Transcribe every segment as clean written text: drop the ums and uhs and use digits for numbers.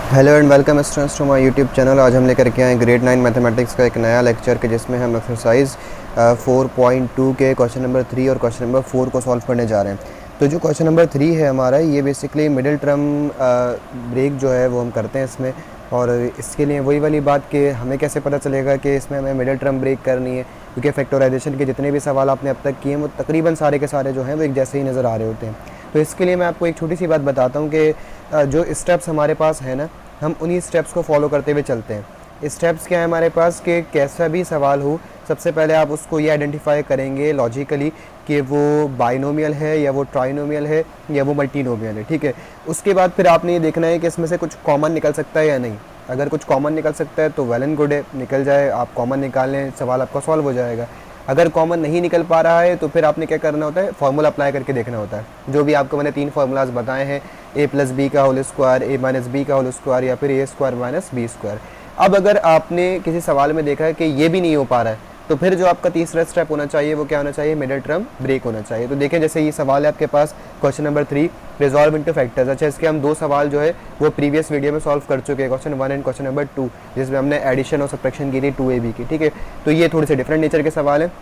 Hello and welcome students to my YouTube channel. आज हम लेकर के आए ग्रेड 9 मैथमेटिक्स का एक नया लेक्चर के जिसमें हम एक्सरसाइज 4.2 के क्वेश्चन नंबर 3 और क्वेश्चन नंबर 4 को सॉल्व करने जा रहे हैं। तो जो क्वेश्चन नंबर 3 है हमारा, ये बेसिकली मिडिल टर्म ब्रेक जो है वो हम करते हैं इसमें। और इसके लिए वही वाली बात कि हमें कैसे पता चलेगा कि इसमें हमें मिडिल टर्म ब्रेक करनी है, क्योंकि फैक्टराइजेशन के जितने भी सवाल आपने अब तक किए हैं वो तकरीबन सारे के सारे जो हैं वो एक जैसे ही नज़र आ रहे होते हैं। तो इसके लिए मैं आपको एक छोटी सी बात बताता हूँ कि जो स्टेप्स हमारे पास है ना, हम उन्हीं स्टेप्स को फॉलो करते हुए चलते हैं। स्टेप्स क्या है हमारे पास कि कैसा भी सवाल हो, सबसे पहले आप उसको ये आइडेंटिफाई करेंगे लॉजिकली कि वो बाइनोमियल है या वो ट्राइनोमियल है या वो मल्टीनोमियल है। ठीक है, उसके बाद फिर आपने ये देखना है कि इसमें से कुछ कॉमन निकल सकता है या नहीं। अगर कुछ कॉमन निकल सकता है तो वेल एंड गुड है, निकल जाए, आप कॉमन निकाल लें, सवाल आपका सॉल्व हो जाएगा। अगर कॉमन नहीं निकल पा रहा है तो फिर आपने क्या करना होता है, फार्मूला अप्लाई करके देखना होता है। जो भी आपको मैंने 3 फार्मूलाज बताए हैं, a प्लस बी का whole square, a minus B का होल स्क्वायर या फिर a square minus B square. अब अगर आपने किसी सवाल में देखा है कि ये भी नहीं हो पा रहा है, तो फिर जो आपका तीसरा स्टेप होना चाहिए वो क्या होना चाहिए, मिडिल टर्म ब्रेक होना चाहिए। तो देखें, जैसे ये सवाल है आपके पास question number 3, resolve into factors. अच्छा, इसके हम 2 सवाल जो है वो प्रीवियस वीडियो में सॉल्व कर चुके हैं, क्वेश्चन 1 एंड क्वेश्चन नंबर 2, जिसमें हमने एडिशन और सब्ट्रैक्शन की थी 2ab की। ठीक है, तो ये थोड़ी सी डिफरेंट नेचर के सवाल हैं,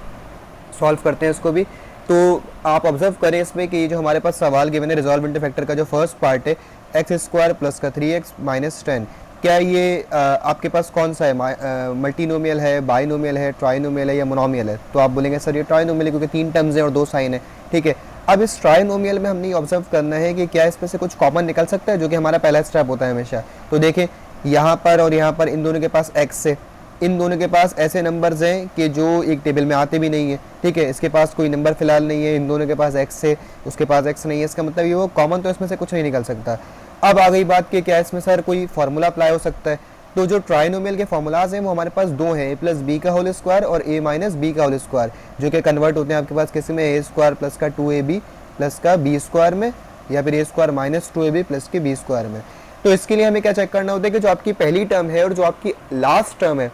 सॉल्व करते हैं इसको भी। तो आप ऑब्जर्व करें इसमें कि ये जो हमारे पास सवाल गिवन है, रिजॉल्व इनटू फैक्टर का जो फर्स्ट पार्ट है, एक्स स्क्वायर प्लस का 3x माइनस 10, क्या ये आपके पास कौन सा है, मल्टीनोमियल है, बाइनोमियल है, ट्राइनोमियल है या मोनोमियल है? तो आप बोलेंगे सर ये ट्राइनोमियल है क्योंकि 3 टर्म्स हैं और 2 साइन है। ठीक है, अब इस ट्राइनोमियल में हमने ऑब्जर्व करना है कि क्या इसमें से कुछ कॉमन निकल सकता है, जो कि हमारा पहला स्टेप होता है हमेशा। तो देखें, यहाँ पर और यहाँ पर इन दोनों के पास x है, इन दोनों के पास ऐसे नंबर्स हैं कि जो एक टेबल में आते भी नहीं है। ठीक है, इसके पास कोई नंबर फिलहाल नहीं है, इन दोनों के पास x है, उसके पास x नहीं है, इसका मतलब ये वो कॉमन तो इसमें से कुछ नहीं निकल सकता। अब आ गई बात कि क्या इसमें सर कोई फार्मूला अप्लाई हो सकता है? तो जो ट्राइनोमियल के फार्मूलाज हैं वो हमारे पास 2 हैं, a प्लस बी का होल स्क्वायर और a माइनस बी का होल स्क्वायर, जो कि कन्वर्ट होते हैं आपके पास किसी में, a स्क्वायर प्लस का 2ab प्लस का b स्क्वायर में, या फिर a square minus 2ab plus के b स्क्वायर में। तो इसके लिए हमें क्या चेक करना होता है कि जो आपकी पहली टर्म है और जो आपकी लास्ट टर्म है,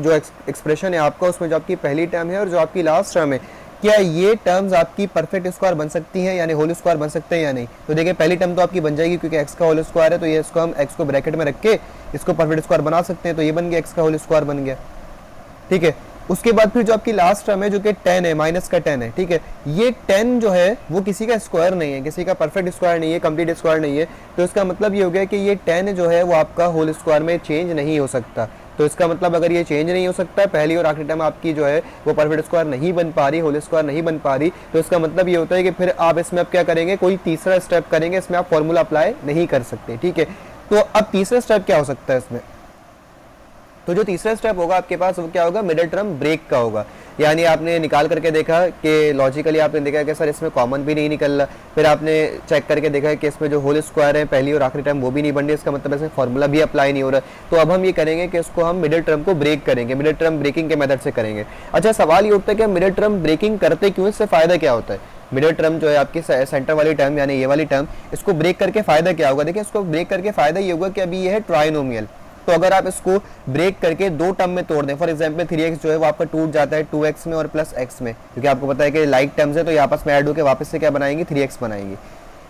जो एक्सप्रेशन है आपका, उसमें जो आपकी पहली टर्म है और जो आपकी लास्ट टर्म है, क्या ये टर्म्स आपकी परफेक्ट स्क्वायर बन सकती हैं, यानी होल स्क्वायर बन सकते हैं या नहीं? तो देखिए, पहली टर्म तो आपकी बन जाएगी क्योंकि x का होल स्क्वायर है, तो ये इसको हम x को ब्रैकेट में रख के इसको परफेक्ट स्क्वायर बना सकते हैं, तो ये बन गया, x का होल स्क्वायर बन गया। ठीक है, उसके बाद फिर जो आपकी लास्ट टर्म है जो कि 10 है, माइनस का 10 है। ठीक है, ये 10 जो है वो किसी का स्क्वायर नहीं है, किसी का परफेक्ट स्क्वायर नहीं है, कंप्लीट स्क्वायर नहीं है। तो इसका मतलब ये हो गया कि ये 10 जो है वो आपका होल स्क्वायर में चेंज नहीं हो सकता। तो इसका मतलब अगर ये चेंज नहीं हो सकता, पहली और आखिरी टर्म आपकी जो है वो परफेक्ट स्क्वायर नहीं बन पा रही, होल स्क्वायर नहीं बन पा रही, तो इसका मतलब ये होता है कि फिर आप इसमें अब क्या करेंगे, कोई तीसरा स्टेप करेंगे, इसमें आप फॉर्मूला अप्लाई नहीं कर सकते। ठीक है, तो अब तीसरा स्टेप क्या हो सकता है इसमें? तो जो तीसरा स्टेप होगा आपके पास वो क्या होगा, मिडिल टर्म ब्रेक का होगा। यानी आपने निकाल करके देखा कि लॉजिकली आपने देखा कि सर इसमें कॉमन भी नहीं निकल रहा, फिर आपने चेक करके देखा कि इसमें जो होल स्क्वायर है पहली और आखिरी टर्म वो भी नहीं बन रही, इसका मतलब इसमें फॉर्मूला भी अप्लाई नहीं हो रहा। तो अब हम ये करेंगे कि इसको हम मिडिल टर्म को ब्रेक करेंगे, मिडिल टर्म ब्रेकिंग के मेथड से करेंगे। अच्छा, सवाल ये उठता है कि मिडिल टर्म ब्रेकिंग करते क्यों, इससे फायदा क्या होता है? मिडिल टर्म जो है आपकी सेंटर वाली टर्म यानी ये वाली टर्म, इसको ब्रेक करके फायदा क्या होगा? देखिए, इसको ब्रेक करके फायदा ये होगा कि अभी ये है ट्राइनोमियल, तो अगर आप इसको ब्रेक करके 2 टर्म में तोड़ दें, फॉर एग्जांपल 3x जो है वो आपका टूट जाता है 2x में और प्लस x में, क्योंकि आपको पता है कि लाइक टर्म्स है तो ये आपस में ऐड होकर वापस से क्या बनाएंगे, 3x बनाएंगे।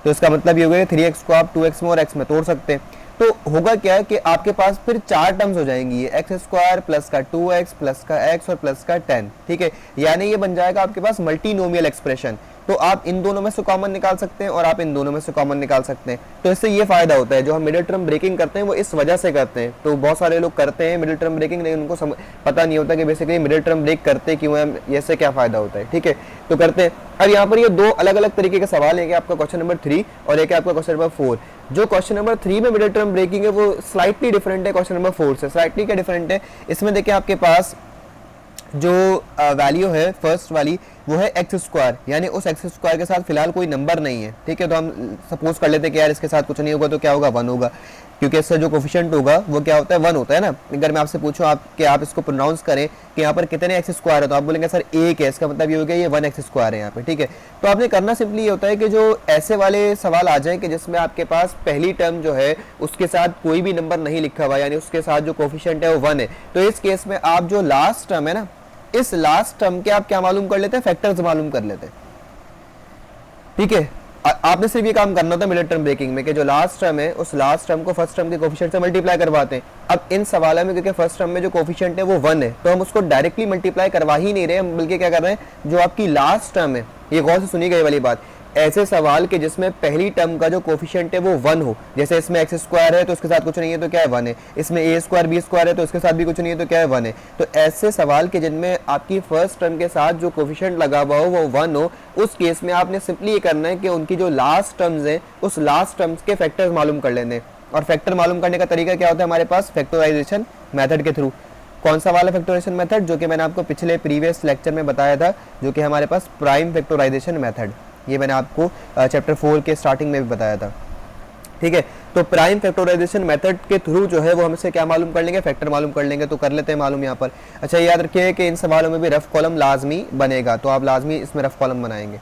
तो इसका मतलब ये होगा कि 3x को आप 2x में और x में तोड़ सकते हैं। तो होगा क्या है कि आपके पास फिर 4 टर्म्स हो जाएंगी, ये एक्स स्क्वायर प्लस का 2x प्लस का x और प्लस का 10। ठीक है, यानी ये बन जाएगा आपके पास मल्टीनोमियल एक्सप्रेशन। तो आप इन दोनों में से कॉमन निकाल सकते हैं और आप इन दोनों में से कॉमन निकाल सकते हैं। तो इससे ये फायदा होता है, जो हम मिडिल टर्म ब्रेकिंग करते हैं वो इस वजह से करते हैं। तो बहुत सारे लोग करते हैं मिडिल टर्म ब्रेकिंग, लेकिन उनको पता नहीं होता कि बेसिकली मिडिल टर्म ब्रेक करते क्यों है, इससे क्या फायदा होता है। ठीक है, तो करते हैं। अब यहाँ पर ये 2 अलग अलग तरीके के सवाल है, आपका क्वेश्चन नंबर 3 और एक आपका क्वेश्चन नंबर 4। जो क्वेश्चन नंबर 3 में मिडिल टर्म ब्रेकिंग है वो स्लाइटली डिफरेंट है क्वेश्चन नंबर 4 से। स्लाइटली क्या डिफरेंट है, इसमें देखिए आपके पास जो वैल्यू है फर्स्ट वाली वो है एक्स स्क्वायर, यानी उस एक्स स्क्वायर के साथ फिलहाल कोई नंबर नहीं है। ठीक है, तो हम सपोज कर लेते हैं कि यार इसके साथ कुछ नहीं होगा तो क्या होगा, 1 होगा, क्योंकि इससे जो कोफिशिएंट होगा वो क्या होता है, 1 होता है ना। अगर मैं आपसे पूछूं कि आप इसको प्रोनाउंस करें कि यहाँ पर कितने एक्स स्क्वायर है, तो आप बोलेंगे सर 1 है, इसका मतलब ये हो गया ये 1 एक्स स्क्वायर है यहाँ पे। ठीक है, तो आपने करना सिंपली ये होता है कि जो ऐसे वाले सवाल आ जाए कि जिसमें आपके पास पहली टर्म जो है उसके साथ कोई भी नंबर नहीं लिखा हुआ, यानी उसके साथ जो कोफिशिएंट है वो 1 है, तो इस केस में आप जो लास्ट टर्म है ना, इस लास्ट टर्म के आप क्या मालूम कर लेते हैं, फैक्टर्स मालूम कर लेते हैं। ठीक है, आपने सिर्फ ये काम करना होता है मिडिल टर्म ब्रेकिंग में कि जो लास्ट टर्म है उस लास्ट टर्म को फर्स्ट टर्म के कोफिशिएंट से मल्टीप्लाई करवाते हैं। अब इन सवालों में क्योंकि फर्स्ट टर्म में जो कोफिशिएंट है वो 1 है, तो हम उसको डायरेक्टली मल्टीप्लाई करवा ही नहीं रहे, हम बल्कि क्या कर रहे हैं, जो आपकी लास्ट टर्म है, ये गौर से सुनी गई वाली बात, ऐसे सवाल के जिसमें पहली टर्म का जो कोफिशिएंट है वो 1 हो, जैसे इसमें एक्स स्क्वायर है तो उसके साथ कुछ नहीं है तो क्या है 1 है, इसमें ए स्क्वायर बी स्क्वायर है तो उसके साथ भी कुछ नहीं है तो क्या है 1 है। तो ऐसे सवाल के जिनमें आपकी फर्स्ट टर्म के साथ जो कोफिशिएंट लगा हुआ हो वो 1 हो, उस केस में आपने सिंपली ये करना है कि उनकी जो लास्ट टर्म्स है उस लास्ट टर्म्स के फैक्टर्स मालूम कर लेने। और फैक्टर मालूम करने का तरीका क्या होता है हमारे पास, फैक्टराइजेशन मेथड के थ्रू। कौन सा वाला फैक्टराइजेशन मेथड, जो कि मैंने आपको पिछले प्रीवियस लेक्चर में बताया था, जो कि हमारे पास प्राइम फैक्टराइजेशन मेथड, ये मैंने आपको चैप्टर 4 के स्टार्टिंग में भी बताया था। ठीक है, तो प्राइम फैक्टराइजेशन मेथड के थ्रू जो है वो हमसे क्या मालूम कर लेंगे, फैक्टर मालूम कर लेंगे। तो कर लेते हैं मालूम यहाँ पर। अच्छा याद रखिए कि इन सवालों में भी रफ कॉलम लाजमी बनेगा, तो आप लाजमी इसमें रफ कॉलम बनाएंगे।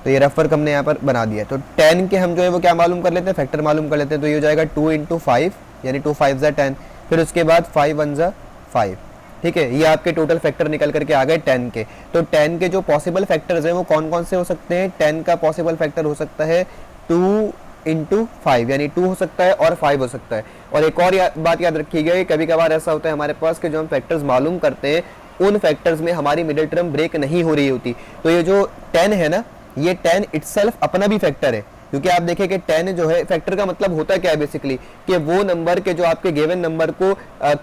तो ये रफ वर्क हमने यहाँ पर बना दिया। तो 10 के हम जो है वो क्या मालूम कर लेते हैं, फैक्टर मालूम कर लेते हैं। तो ये हो जाएगा 2 × 5 यानी 2 5 = 10, फिर उसके बाद 5 1 = 5। ठीक है, ये आपके टोटल फैक्टर निकल करके आ गए 10 के। तो 10 के जो पॉसिबल फैक्टर्स हैं वो कौन कौन से हो सकते हैं, 10 का पॉसिबल फैक्टर हो सकता है 2 × 5 यानी 2 हो सकता है और 5 हो सकता है। और एक और बात याद रखिएगा, कभी कभार ऐसा होता है हमारे पास कि जो हम फैक्टर्स मालूम करते हैं उन फैक्टर्स में हमारी मिडिल टर्म ब्रेक नहीं हो रही होती। तो ये जो 10 है ना, ये 10 इटसेल्फ अपना भी फैक्टर है, क्योंकि आप देखें कि 10 जो है फैक्टर का मतलब होता क्या है बेसिकली, कि वो नंबर के जो आपके गिवन नंबर को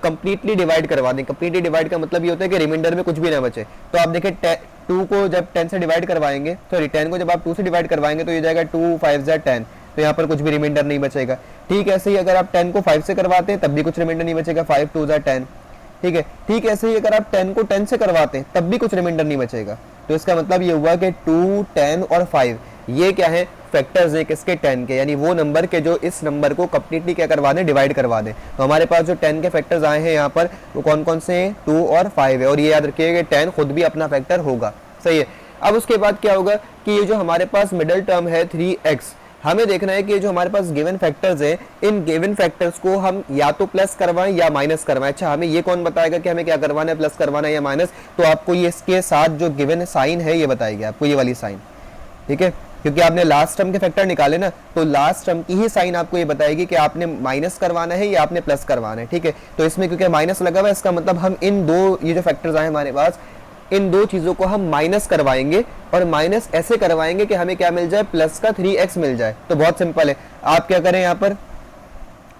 कंप्लीटली डिवाइड करवा दें। कंप्लीटली डिवाइड का मतलब ये होता है कि रिमाइंडर में कुछ भी ना बचे। तो आप देखें 2 को जब 10 से डिवाइड करवाएंगे, सॉरी 10 को जब आप 2 से डिवाइड करवाएंगे तो ये जाएगा 2 5 = 10, तो यहाँ पर कुछ भी रिमाइंडर नहीं बचेगा। ठीक ऐसे ही अगर आप 10 को 5 से करवाते हैं तब भी कुछ रिमाइंडर नहीं बचेगा, 5 2 = 10। ठीक है, ठीक ऐसे ही अगर आप 10 को 10 से करवाते हैं तब भी कुछ रिमाइंडर नहीं बचेगा। तो इसका मतलब ये हुआ कि 2 10 और 5 ये क्या है, फैक्टर्स है किसके, 10 के, यानी वो नंबर के जो इस नंबर को कंप्लीटली क्या करवा दें, डिवाइड करवा दें। तो हमारे पास जो 10 के फैक्टर्स आए हैं यहाँ पर वो कौन कौन से हैं, 2 और 5 है। और ये याद रखिएगा कि 10 खुद भी अपना फैक्टर होगा। सही है। अब उसके बाद क्या होगा कि ये जो हमारे पास मिडिल टर्म है 3x, हमें देखना है कि जो हमारे पास गिवन फैक्टर्स है इन गिवन फैक्टर्स को हम या तो प्लस करवाएं या माइनस करवाएं। अच्छा, हमें ये कौन बताएगा कि हमें क्या करवाना है, प्लस करवाना है या माइनस? तो आपको ये इसके साथ जो गिवन साइन है ये बताएगी आपको, ये वाली साइन। ठीक है, क्योंकि आपने लास्ट टर्म के फैक्टर निकाले ना, तो लास्ट टर्म की ही साइन आपको ये बताएगी कि आपने माइनस करवाना है या आपने प्लस करवाना है। ठीक है, तो इसमें क्योंकि माइनस लगा हुआ है इसका मतलब हम इन दो, ये जो फैक्टर्स आए हमारे पास, इन दो चीजों को हम माइनस करवाएंगे और माइनस ऐसे करवाएंगे कि हमें क्या मिल जाए, प्लस का 3x मिल जाए। तो बहुत सिंपल है, आप क्या करें, यहाँ पर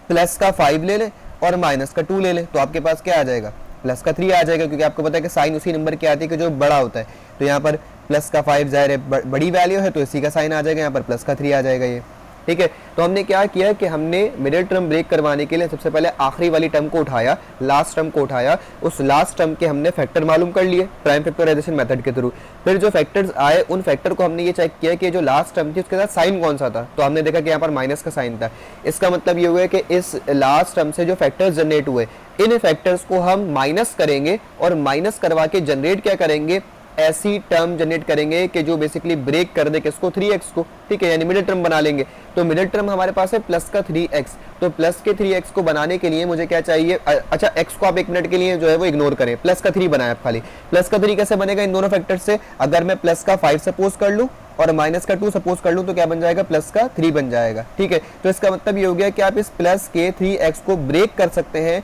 प्लस का 5 ले लें और माइनस का 2 ले लें, तो आपके पास क्या आ जाएगा, प्लस का 3 आ जाएगा, क्योंकि आपको पता है कि साइन उसी नंबर की आती है कि जो बड़ा होता है। तो यहाँ पर प्लस का 5 जाहिर है बड़ी वैल्यू है तो इसी का साइन आ जाएगा, यहाँ पर प्लस का 3 आ जाएगा ये। ठीक है, तो हमने क्या किया कि हमने मिडिल टर्म ब्रेक करवाने के लिए सबसे पहले आखिरी वाली टर्म को उठाया, लास्ट टर्म को उठाया, उस लास्ट टर्म के हमने फैक्टर मालूम कर लिए प्राइम फैक्टराइजेशन मेथड के थ्रू। फिर जो फैक्टर्स आए उन फैक्टर को हमने ये चेक किया कि जो लास्ट टर्म थी उसके साथ साइन कौन सा था, तो हमने देखा कि यहाँ पर माइनस का साइन था। इसका मतलब ये हुआ कि इस लास्ट टर्म से जो फैक्टर्स जनरेट हुए इन फैक्टर्स को हम माइनस करेंगे और माइनस करवा के जनरेट क्या करेंगे, ऐसी टर्म जनरेट करेंगे कि जो बेसिकली ब्रेक कर दे किसको, 3x को। ठीक है, यानी मिडिल टर्म बना लेंगे। तो मिडिल टर्म हमारे पास है प्लस का 3x, तो प्लस के 3x को बनाने के लिए मुझे क्या चाहिए, अच्छा x को आप 1 मिनट के लिए जो है वो इग्नोर करें, प्लस का 3 बनाया खाली। प्लस का 3 कैसे बनेगा इन दोनों फैक्टर से, अगर मैं प्लस का 5 सपोज कर लूं और माइनस का 2 सपोज कर लूं तो क्या बन जाएगा, प्लस का 3 बन जाएगा। ठीक है, तो इसका मतलब ये हो गया कि आप इस प्लस के 3x को ब्रेक कर सकते हैं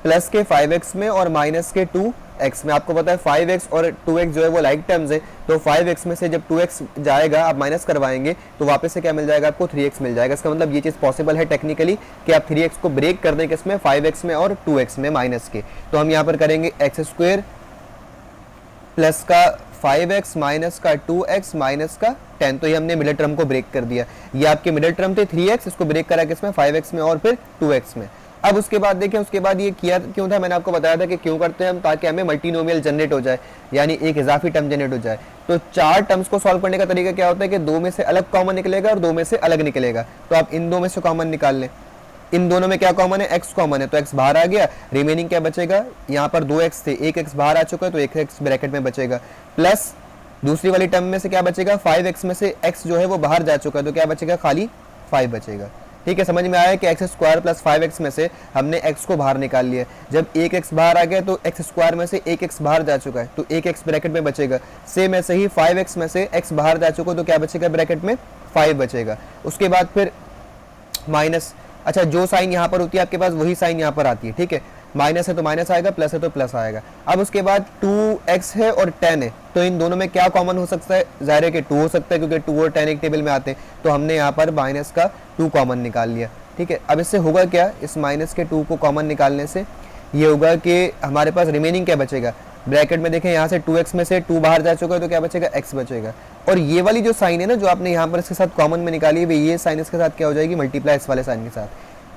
प्लस के 5x में और माइनस के 2x में। आपको पता है 5x और 2x जो है वो लाइक टर्म्स है, तो 5x में से जब 2x जाएगा आप माइनस करवाएंगे तो वापस से क्या मिल जाएगा आपको, 3x मिल जाएगा। इसका मतलब ये चीज़ पॉसिबल है टेक्निकली कि आप 3x को ब्रेक कर दें किसमें, 5x में और 2x में माइनस के। तो हम यहाँ पर करेंगे x² प्लस का 5x माइनस का 2x माइनस का 10, तो ये हमने मिडिल टर्म को ब्रेक कर दिया। ये आपके मिडिल टर्म थे 3x, इसको ब्रेक करा किसमें, 5x में और फिर 2x में। अब उसके बाद देखें, उसके बाद ये किया क्यों था, मैंने आपको बताया था कि क्यों करते हैं हम, ताकि हमें मल्टीनोमियल जनरेट हो जाए, यानी एक इजाफी टर्म जनरेट हो जाए। तो 4 टर्म्स को सॉल्व करने का तरीका क्या होता है कि 2 में से अलग कॉमन निकलेगा और 2 में से अलग निकलेगा। तो आप इन 2 में से कॉमन निकाल लें। इन दोनों में क्या कॉमन है, x कॉमन है, तो x बाहर आ गया, रिमेनिंग क्या बचेगा, यहाँ पर 2x थे, 1x बाहर आ चुका है तो 1x ब्रैकेट में बचेगा, प्लस दूसरी वाली टर्म में से क्या बचेगा, 5x में से x जो है वो बाहर जा चुका है तो क्या बचेगा, खाली 5 बचेगा। ठीक है, समझ में आया कि एक्स स्क्वायर प्लस 5x में से हमने x को बाहर निकाल लिया। जब एक x बाहर आ गया तो एक्स स्क्वायर में से एक x बाहर जा चुका है, तो एक x ब्रैकेट में बचेगा। सेम ऐसे ही 5x में से x बाहर जा चुका तो क्या बचेगा ब्रैकेट में, 5 बचेगा। उसके बाद फिर माइनस, अच्छा जो साइन यहाँ पर होती है आपके पास वही साइन यहाँ पर आती है, ठीक है, माइनस है तो माइनस आएगा, प्लस है तो प्लस आएगा। अब उसके बाद 2x है और 10 है, तो इन दोनों में क्या कॉमन हो सकता है, जाहिर है कि 2 हो सकता है क्योंकि 2 और 10 एक टेबल में आते हैं, तो हमने यहाँ पर माइनस का 2 कॉमन निकाल लिया। ठीक है, अब इससे होगा क्या, इस माइनस के 2 को कॉमन निकालने से ये होगा कि हमारे पास रिमेनिंग क्या बचेगा, ब्रैकेट में देखें यहाँ से 2x में से 2 बाहर जा चुका है तो क्या बचेगा, x बचेगा। और ये वाली जो साइन है ना जो आपने यहाँ पर इसके साथ कॉमन में निकाली है, ये साइन इसके साथ क्या हो जाएगी, मल्टीप्लाई इस वाले साइन के साथ,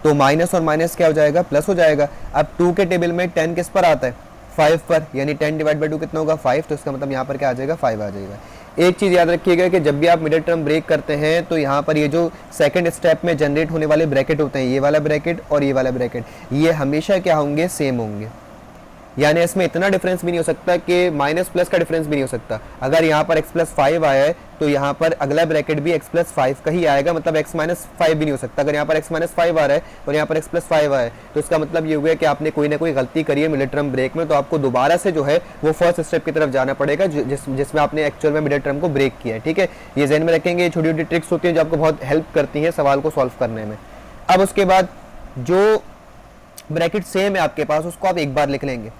तो माइनस और माइनस क्या हो जाएगा, प्लस हो जाएगा। अब 2 के टेबल में 10 किस पर आता है, 5 पर, यानी 10 डिवाइड बाई 2 कितना होगा, 5, तो इसका मतलब यहाँ पर क्या आ जाएगा, 5 आ जाएगा। एक चीज़ याद रखिएगा कि जब भी आप मिडिल टर्म ब्रेक करते हैं तो यहाँ पर ये जो सेकंड स्टेप में जनरेट होने वाले ब्रैकेट होते हैं, ये वाला ब्रैकेट और ये वाला ब्रैकेट, ये हमेशा क्या होंगे, सेम होंगे। यानी इसमें इतना डिफरेंस भी नहीं हो सकता कि माइनस प्लस का डिफरेंस भी नहीं हो सकता। अगर यहाँ पर x प्लस 5 आया है तो यहाँ पर अगला ब्रैकेट भी x प्लस 5 का ही आएगा, मतलब x माइनस 5 भी नहीं हो सकता। अगर यहाँ पर x माइनस 5 आ रहा है और यहाँ पर x प्लस 5 आया है तो इसका मतलब ये हुआ कि आपने कोई ना कोई गलती करी है मिडिल टर्म ब्रेक में, तो आपको दोबारा से जो है वो फर्स्ट स्टेप की तरफ जाना पड़ेगा जिसमें आपने एक्चुअल में मिडिल टर्म को ब्रेक किया है। ठीक है, ये ज़हन में रखेंगे, छोटी छोटी ट्रिक्स होती हैं जो आपको बहुत हेल्प करती हैं सवाल को सॉल्व करने में। अब उसके बाद जो ब्रैकेट सेम है आपके पास उसको आप एक बार लिख लेंगे,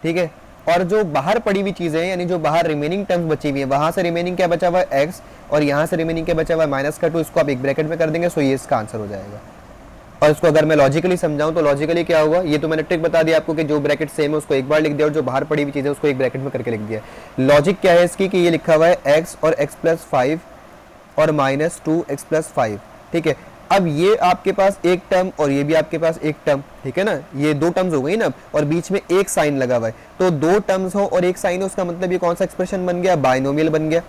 ठीक है, और जो बाहर पड़ी हुई चीजें यानी जो बाहर रिमेनिंग टर्म्स बची हुई है, वहां से रिमेनिंग क्या बचा हुआ है, x, और यहाँ से रिमेनिंग क्या बचा हुआ है, माइनस का 2, इसको आप एक ब्रैकेट में कर देंगे, सो ये इसका आंसर हो जाएगा। और इसको अगर मैं लॉजिकली समझाऊं तो लॉजिकली क्या होगा, ये तो मैंने ट्रिक बता दिया आपको कि जो ब्रैकेट सेम है उसको एक बार लिख दिया और जो बाहर पड़ी हुई चीज़ है उसको एक ब्रैकेट में करके लिख दिया। लॉजिक क्या है इसकी कि ये लिखा हुआ है x और x प्लस 5 और माइनस 2x प्लस 5, ठीक है। अब ये आपके पास एक टर्म और ये भी आपके पास एक टर्म, ठीक है ना, ये दो टर्म्स हो गई ना, और बीच में एक साइन लगा हुआ है, तो दो टर्म्स हो और एक साइन हो, उसका मतलब ये कौन सा एक्सप्रेशन बन गया, बाइनोमियल बन गया।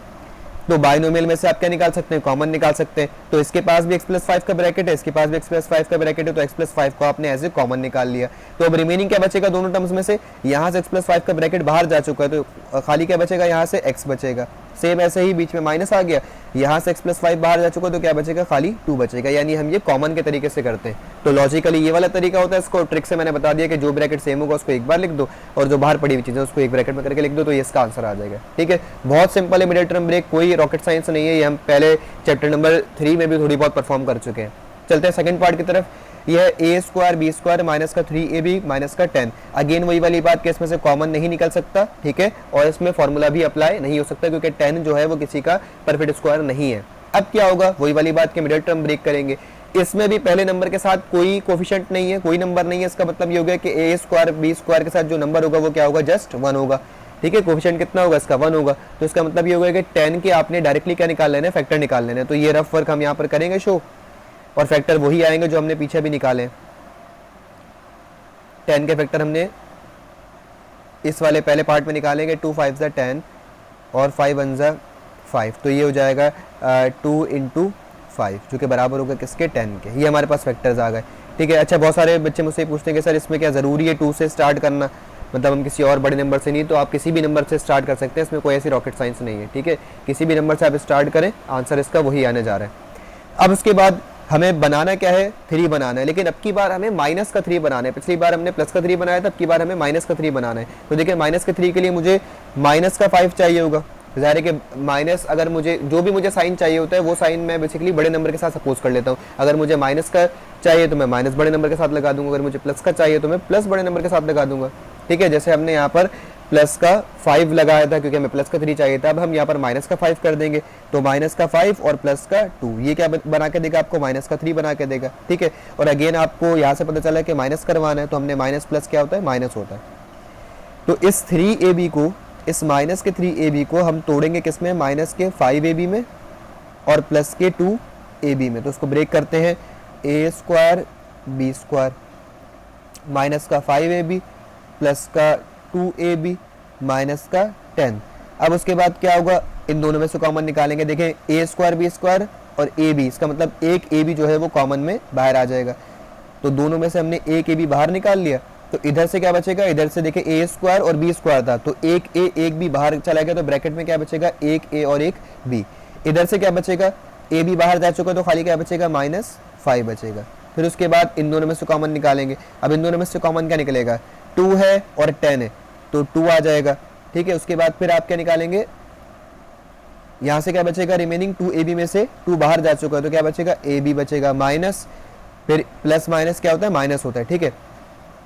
तो बाइनोमियल में से आप क्या निकाल सकते हैं, कॉमन निकाल सकते हैं। तो इसके पास भी x प्लस 5 का ब्रैकेट है, इसके पास भी x प्लस 5 का ब्रैकेट है, तो x प्लस 5 को आपने एज ए कॉमन निकाल लिया। तो अब रिमेनिंग क्या बचेगा दोनों टर्म्स में से, यहाँ से x प्लस 5 का ब्रैकेट बाहर जा चुका है तो खाली क्या बचेगा, यहाँ से x बचेगा। सेम ऐसे ही बीच में माइनस आ गया, यहाँ से x प्लस 5 बाहर जा चुका तो क्या बचेगा, खाली 2 बचेगा। यानी हम ये कॉमन के तरीके से करते हैं। तो लॉजिकली ये वाला तरीका होता है, इसको ट्रिक से मैंने बता दिया कि जो ब्रैकेट सेम होगा उसको एक बार लिख दो और जो बाहर पड़ी हुई चीज़ें उसको एक ब्रैकेट में करके लिख दो, तो ये इसका आंसर आ जाएगा। ठीक है, बहुत सिंपल है मिडिल टर्म ब्रेक, कोई रॉकेट साइंस नहीं है, ये हम पहले चैप्टर नंबर 3 में भी थोड़ी बहुत परफॉर्म कर चुके हैं। चलते हैं सेकंड पार्ट की तरफ। यह है a² b² माइनस का 3ab माइनस का 10। अगेन वही वाली बात कि इसमें से कॉमन नहीं निकल सकता, ठीक है, और इसमें फॉर्मूला भी अप्लाई नहीं हो सकता क्योंकि 10 जो है वो किसी का परफेक्ट स्क्वायर नहीं है। अब क्या होगा, वही वाली बात कि मिडिल टर्म ब्रेक करेंगे। इसमें भी पहले नंबर के साथ कोई कोफिशिएंट नहीं है, कोई नंबर नहीं है, इसका मतलब ये हो गया कि a² b² के साथ जो नंबर होगा वो क्या होगा, जस्ट 1 होगा। ठीक है, कोफिशिएंट कितना होगा इसका, 1 होगा। तो इसका मतलब ये होगा कि 10 के आपने डायरेक्टली क्या निकाल लेना है, फैक्टर निकाल लेना है। तो ये रफ वर्क हम यहाँ पर करेंगे शो, और फैक्टर वही आएंगे जो हमने पीछे भी निकाले। 10 के फैक्टर हमने इस वाले पहले पार्ट में निकालेंगे, 2 5 ज़ा 10 और 5 1 ज़ा 5, तो ये हो जाएगा 2 × 5 जो कि बराबर होगा किसके, 10 के। ये हमारे पास फैक्टर्स आ गए। ठीक है, अच्छा बहुत सारे बच्चे मुझसे पूछते हैं कि सर इसमें क्या ज़रूरी है 2 से स्टार्ट करना, मतलब हम किसी और बड़े नंबर से नहीं, तो आप किसी भी नंबर से स्टार्ट कर सकते हैं, इसमें कोई ऐसी रॉकेट साइंस नहीं है। ठीक है, किसी भी नंबर से आप स्टार्ट करें, आंसर इसका वही आने जा रहा है। अब उसके बाद हमें बनाना क्या है, 3 बनाना है, लेकिन अब की बार हमें माइनस का 3 बनाना है। पिछली बार हमने प्लस का 3 बनाया था, अब की बार हमें माइनस का 3 बनाना है। तो देखिए माइनस के 3 के लिए मुझे माइनस का 5 चाहिए होगा। ज़ाहिर है कि माइनस, अगर मुझे जो भी मुझे साइन चाहिए होता है वो साइन मैं बेसिकली बड़े नंबर के साथ सपोज कर लेता हूँ। अगर मुझे माइनस का चाहिए तो मैं माइनस बड़े नंबर के साथ लगा दूंगा, अगर मुझे प्लस का चाहिए तो मैं प्लस बड़े नंबर के साथ लगा दूंगा। ठीक है, जैसे हमने यहाँ पर प्लस का 5 लगाया था क्योंकि हमें प्लस का 3 चाहिए था, अब हम यहाँ पर माइनस का 5 कर देंगे, तो माइनस का 5 और प्लस का 2, ये क्या बना के देगा आपको, माइनस का 3 बना के देगा। ठीक है, और अगेन आपको यहाँ से पता चला कि माइनस करवाना है, तो हमने माइनस प्लस क्या होता है, माइनस होता है। तो इस 3ab को, इस माइनस के 3ab को हम तोड़ेंगे किस में, माइनस के 5ab में और प्लस के 2ab में। तो उसको ब्रेक करते हैं, a² b² माइनस का 5ab प्लस का 2ab माइनस का 10। अब उसके बाद क्या होगा, इन दोनों में से कॉमन निकालेंगे। देखें a² b² और ab, इसका मतलब एक ab जो है वो कॉमन में बाहर आ जाएगा। तो दोनों में से हमने एक ab बाहर निकाल लिया, तो इधर से क्या बचेगा, इधर से देखें a² और b² था, तो एक a एक b बाहर चला गया, तो ब्रैकेट में क्या बचेगा, एक a और एक b। इधर से क्या बचेगा, ए बी बाहर जा चुका है तो खाली क्या बचेगा, -5 बचेगा। फिर उसके बाद इन दोनों में से कॉमन निकालेंगे। अब इन दोनों में से कॉमन क्या निकलेगा, 2 है और 10 है तो 2 आ जाएगा, ठीक है। उसके बाद फिर आप क्या निकालेंगे, यहाँ से क्या बचेगा, रिमेनिंग 2ab में से 2 बाहर जा चुका है तो क्या बचेगा, ab बचेगा माइनस, फिर प्लस माइनस क्या होता है, माइनस होता है, ठीक है।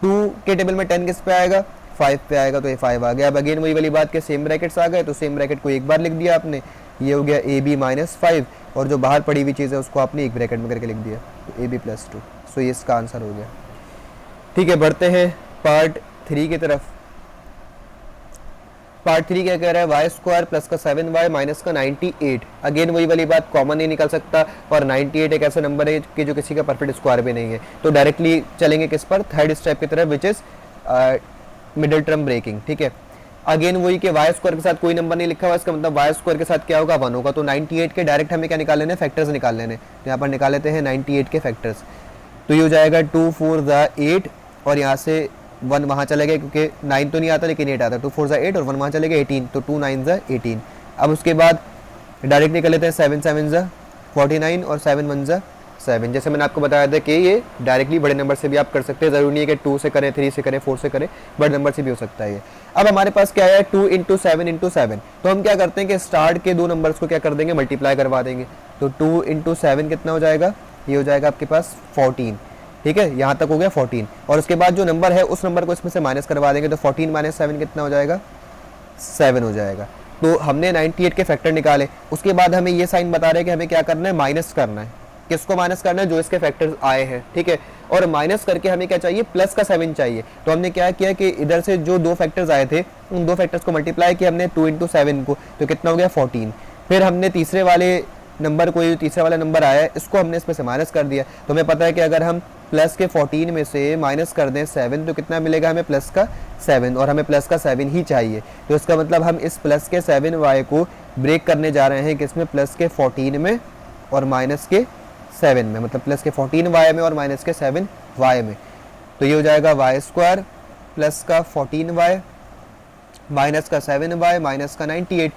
2 के टेबल में 10 किस पे आएगा, 5 पे आएगा तो ये 5 आ गया। अब अगेन वही वाली बात के सेम ब्रैकेट्स आ गए तो सेम ब्रैकेट को एक बार लिख दिया आपने, ये हो गया ab -5 और जो बाहर पड़ी हुई चीज़ है उसको आपने एक ब्रैकेट में करके लिख दिया तो ab + 2। सो ये इसका आंसर हो गया, ठीक है। बढ़ते हैं पार्ट 3 की तरफ। पार्ट 3 क्या कह रहा है, y² प्लस का 7y माइनस का 98। अगेन वही वाली बात, कॉमन नहीं निकल सकता और 98 एक ऐसा नंबर है कि जो किसी का परफेक्ट स्क्वायर भी नहीं है, तो डायरेक्टली चलेंगे किस पर, थर्ड स्टेप की तरफ, which is middle term breaking, ठीक है। अगेन वही कि y² के साथ कोई नंबर नहीं लिखा हुआ, इसका मतलब y² के साथ क्या होगा, 1 होगा। तो 98 के डायरेक्ट हमें क्या निकाल लेने, फैक्टर्स निकाल लेने। तो यहाँ पर निकाल लेते हैं 98 के फैक्टर्स। तो ये हो जाएगा 2 4 8 और यहाँ से 1 वहाँ चले गए क्योंकि 9 तो नहीं आता लेकिन 8 आता है। 2 4 8 और 1 वहाँ चले गए 18, तो 2 9 18। अब उसके बाद डायरेक्ट निकल लेते हैं 7 7 49 और 7 1 7। जैसे मैंने आपको बताया था कि ये डायरेक्टली बड़े नंबर से भी आप कर सकते हैं, ज़रूरी नहीं है कि 2 से करें, 3 से करें, 4 से करें, बड़े नंबर से भी हो सकता है ये। अब हमारे पास क्या है, 2 × 7 × 7। तो हम क्या करते हैं कि स्टार्ट के 2 नंबर्स को क्या कर देंगे, मल्टीप्लाई करवा देंगे। तो 2 × 7 कितना हो जाएगा, ये हो जाएगा आपके पास 14, ठीक है। यहाँ तक हो गया 14 और उसके बाद जो नंबर है उस नंबर को इसमें से माइनस करवा देंगे तो 14 - 7 कितना हो जाएगा, 7 हो जाएगा। तो हमने 98 के फैक्टर निकाले। उसके बाद हमें ये साइन बता रहे हैं कि हमें क्या करना है, माइनस करना है। किसको माइनस करना है, जो इसके फैक्टर्स आए हैं, ठीक है। और माइनस करके हमें क्या चाहिए, प्लस का 7 चाहिए। तो हमने क्या किया कि इधर से जो 2 फैक्टर्स आए थे उन 2 फैक्टर्स को मल्टीप्लाई किया हमने 2 × 7 को, तो कितना हो गया 14। फिर हमने तीसरे वाले नंबर को, तीसरा वाला नंबर आया है इसको हमने इसमें से माइनस कर दिया। तो हमें पता है कि अगर हम प्लस के 14 में से माइनस कर दें 7 तो कितना मिलेगा हमें, प्लस का 7, और हमें प्लस का 7 ही चाहिए। तो इसका मतलब हम इस प्लस के 7y को ब्रेक करने जा रहे हैं किसमें, प्लस के 14 में और माइनस के 7 में, मतलब प्लस के 14y में और माइनस के 7y में। तो ये हो जाएगा y² प्लस का 14y माइनस का 7y माइनस का 98।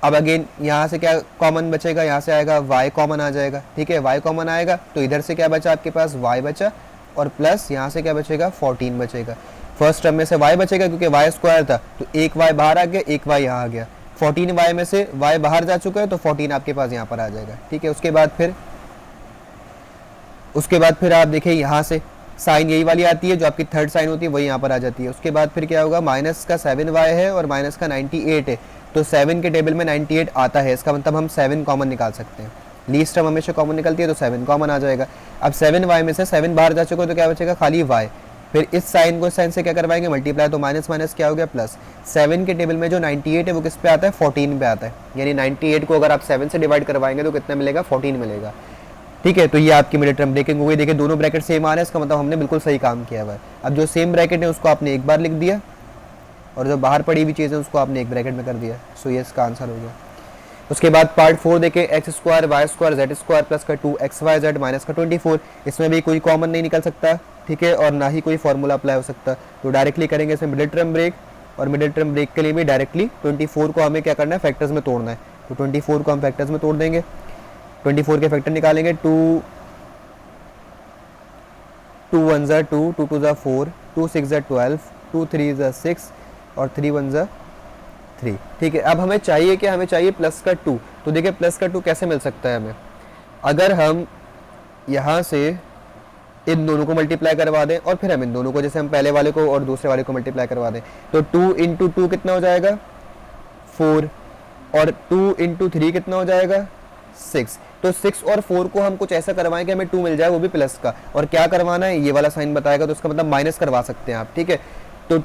अब अगेन यहाँ से क्या कॉमन बचेगा, यहाँ से आएगा y कॉमन आ जाएगा, ठीक है। y कॉमन आएगा तो इधर से क्या बचा आपके पास, y बचा, और प्लस यहाँ से क्या बचेगा, 14 बचेगा। फर्स्ट टर्म में से y बचेगा क्योंकि y² था तो एक y बाहर आ गया, एक y यहाँ आ गया। 14y में से y बाहर जा चुका है तो 14 आपके पास यहाँ पर आ जाएगा, ठीक है। उसके बाद फिर आप देखिए यहाँ से साइन यही वाली आती है, जो आपकी थर्ड साइन होती है वही यहाँ पर आ जाती है। उसके बाद फिर क्या होगा, माइनस का 7y है और माइनस का 98 है, तो 7 के टेबल में 98 आता है, इसका मतलब हम 7 कॉमन निकाल सकते हैं। लीस्ट टर्म हमेशा कॉमन निकलती है तो 7 कॉमन आ जाएगा। अब 7y में से 7 बाहर जा चुका है तो क्या बचेगा, खाली y। फिर इस साइन को इस साइन से क्या करवाएंगे, मल्टीप्लाई, तो माइनस माइनस क्या हो गया प्लस। 7 के टेबल में जो 98 है वो किस पे आता है, 14 पे आता है। यानी 98 को अगर आप 7 से डिवाइड करवाएंगे तो कितना मिलेगा, 14 मिलेगा, ठीक है। तो ये आपकी मिडिल टर्म ब्रेकिंग हो गई। देखिए दोनों ब्रैकेट सेम आ रहे हैं, इसका मतलब हमने बिल्कुल सही काम किया हुआ है। अब जो सेम ब्रैकेट है उसको आपने एक बार लिख दिया और जो बाहर पड़ी हुई चीज़ है उसको आपने एक ब्रैकेट में कर दिया। सो ये इसका आंसर हो गया। उसके बाद पार्ट 4 देखें, x² y² z² प्लस का 2xyz माइनस का 24। इसमें भी कोई कॉमन नहीं निकल सकता, ठीक है, और ना ही कोई फॉर्मूला अप्लाई हो सकता। तो डायरेक्टली करेंगे इसमें मिडिल टर्म ब्रेक, और मिडिल टर्म ब्रेक के लिए भी डायरेक्टली 24 को हमें क्या करना है, फैक्टर्स में तोड़ना है। तो 24 को हम फैक्टर्स में तोड़ देंगे। 24 के फैक्टर निकालेंगे, 2 1 2, 2 2 4, 2 6 12, 2 3 6 और 3 1 3, ठीक है। अब हमें चाहिए कि हमें चाहिए प्लस का 2। तो देखिए प्लस का 2 कैसे मिल सकता है हमें, अगर हम यहाँ से इन दोनों को मल्टीप्लाई करवा दें और फिर हम इन दोनों को, जैसे हम पहले वाले को और दूसरे वाले को मल्टीप्लाई करवा दें, तो 2 × 2 कितना हो जाएगा, 4, और 2 × 3 कितना हो जाएगा, 6। तो 6 और 4 को हम कुछ ऐसा करवाएं कि हमें 2 मिल जाए, वो भी प्लस का। और क्या करवाना है, ये वाला साइन बताएगा, तो इसका मतलब माइनस करवा सकते हैं आप, ठीक है। तो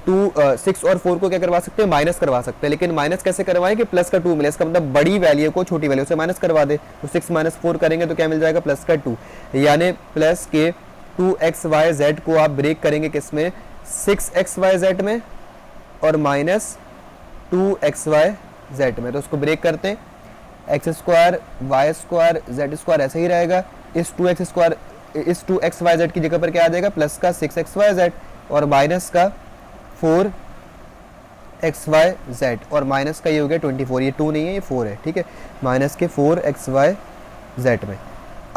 6 और 4 को क्या करवा सकते हैं, माइनस करवा सकते हैं। लेकिन माइनस कैसे करवाएं कि प्लस का 2 मिले, इसका मतलब बड़ी वैल्यू को छोटी वैल्यू से माइनस करवा दे। तो 6 - 4 करेंगे तो क्या मिल जाएगा, प्लस का 2। यानी प्लस के 2xyz को आप ब्रेक करेंगे किसमें, 6xyz में और माइनस 2xyz में। तो उसको ब्रेक करते हैं, x² y² z² ऐसे ही रहेगा। इस 2xyz की जगह पर क्या आ जाएगा, प्लस का 6xyz और माइनस का 4xyz, और माइनस का ये हो गया 24। ये 2 नहीं है, ये 4 है, ठीक है। माइनस के 4xyz जेड में।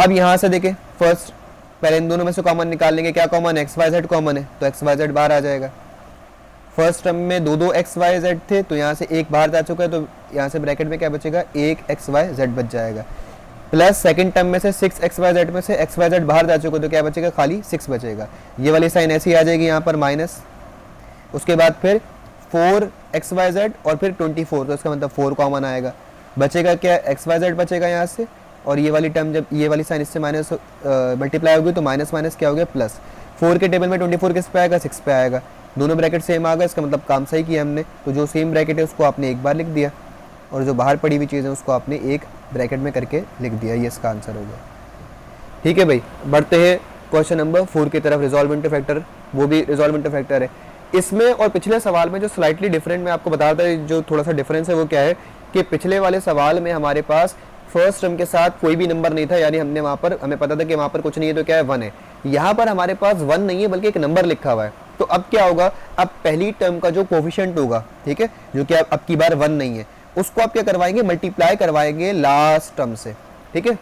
अब यहाँ से देखें फर्स्ट, पहले इन दोनों में से कॉमन निकाल लेंगे, क्या कॉमन है, एक्स वाई जेड कॉमन है, तो एक्स वाई जेड बाहर आ जाएगा। फर्स्ट टर्म में दो एक्स वाई जेड थे, तो यहाँ से एक बाहर जा चुका है, तो यहाँ से ब्रैकेट में क्या बचेगा, एक एक्स वाई जेड बच जाएगा। प्लस सेकंड टर्म में से 6 एक्स वाई जेड में से एक्स वाई जेड बाहर जा चुका है, तो क्या बचेगा, खाली 6 बचेगा। ये वाली साइन ऐसी आ जाएगी यहाँ पर माइनस, उसके बाद फिर 4 एक्स वाई जेड और फिर 24, तो इसका मतलब 4 कॉमन आएगा। बचेगा क्या, एक्स वाई जेड बचेगा यहाँ से, और ये वाली टर्म जब ये वाली साइन इससे माइनस मल्टीप्लाई होगी तो माइनस माइनस क्या हो गया, प्लस। 4 के टेबल में 24 किस पे आएगा, 6 पे आएगा। दोनों ब्रैकेट सेम आ गए, इसका मतलब काम सही किया हमने। तो जो सेम ब्रैकेट है उसको आपने एक बार लिख दिया, और जो बाहर पड़ी हुई चीज़ है उसको आपने एक ब्रैकेट में करके लिख दिया। ये इसका आंसर हो गया। ठीक है भाई, बढ़ते हैं क्वेश्चन नंबर 4 की तरफ। रिजॉल्व इनटू फैक्टर, वो भी रिजॉल्व इनटू फैक्टर है। इसमें और पिछले सवाल में जो स्लाइटली डिफरेंट मैं आपको बता रहा था, जो थोड़ा सा डिफरेंस है वो क्या है कि पिछले वाले सवाल में हमारे पास फर्स्ट टर्म के साथ कोई भी नंबर नहीं था, यानी हमने वहाँ पर, हमें पता था कि वहाँ पर कुछ नहीं है तो क्या है, 1 है। यहाँ पर हमारे पास 1 नहीं है बल्कि एक नंबर लिखा हुआ है। तो अब क्या होगा, अब पहली टर्म का जो कोफिशिएंट होगा, ठीक है, जो कि अब की बार 1 नहीं है, उसको आप क्या करवाएंगे, मल्टीप्लाई करवाएंगे लास्ट टर्म से। ठीक है,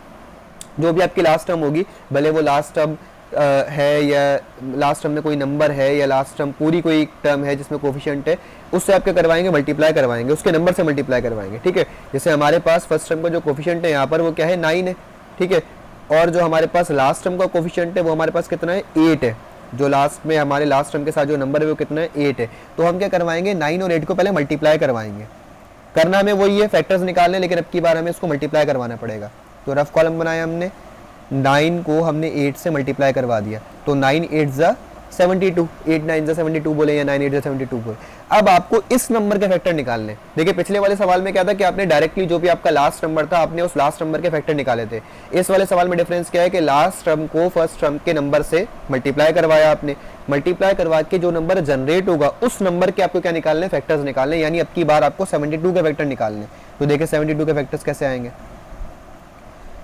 जो भी आपकी लास्ट टर्म होगी, भले वो लास्ट टर्म है या लास्ट टर्म में कोई नंबर है या लास्ट टर्म पूरी कोई टर्म है जिसमें कोफिशिएंट है, उससे आप क्या करवाएंगे, मल्टीप्लाई करवाएंगे, उसके नंबर से मल्टीप्लाई करवाएंगे। ठीक है, जैसे हमारे पास फर्स्ट टर्म का जो कोफिशिएंट है यहाँ पर वो क्या है, 9 है। ठीक है, और जो हमारे पास लास्ट टर्म का कोफिशिएंट है वो हमारे पास कितना है, 8 है। जो लास्ट में हमारे लास्ट टर्म के साथ जो नंबर है वो कितना है, 8 है। तो हम क्या करवाएंगे, 9 और 8 को पहले मल्टीप्लाई करवाएंगे। करना हमें वही है, फैक्टर्स निकालने, लेकिन अब की बार हमें इसको मल्टीप्लाई करवाना पड़ेगा। तो रफ कॉलम बनाया हमने, 9 को हमने 8 से मल्टीप्लाई करवा दिया, तो 9 8 जा 72, 8 9 जा 72 बोले या 9 8 जा 72 बोले। अब आपको इस नंबर के फैक्टर निकालने। देखिए पिछले वाले सवाल में क्या था कि आपने डायरेक्टली जो भी आपका लास्ट नंबर था आपने उस लास्ट नंबर के फैक्टर निकाले थे। इस वाले सवाल में डिफरेंस क्या है कि लास्ट टर्म को फर्स्ट टर्म के नंबर से मल्टीप्लाई करवाया आपने। मल्टीप्लाई करवा के जो नंबर जनरेट होगा उस नंबर के आपको क्या निकालने, फैक्टर्स निकालने, यानी अब की बार आपको 72 के फैक्टर निकालने। तो देखिए 72 के फैक्टर्स कैसे आएंगे,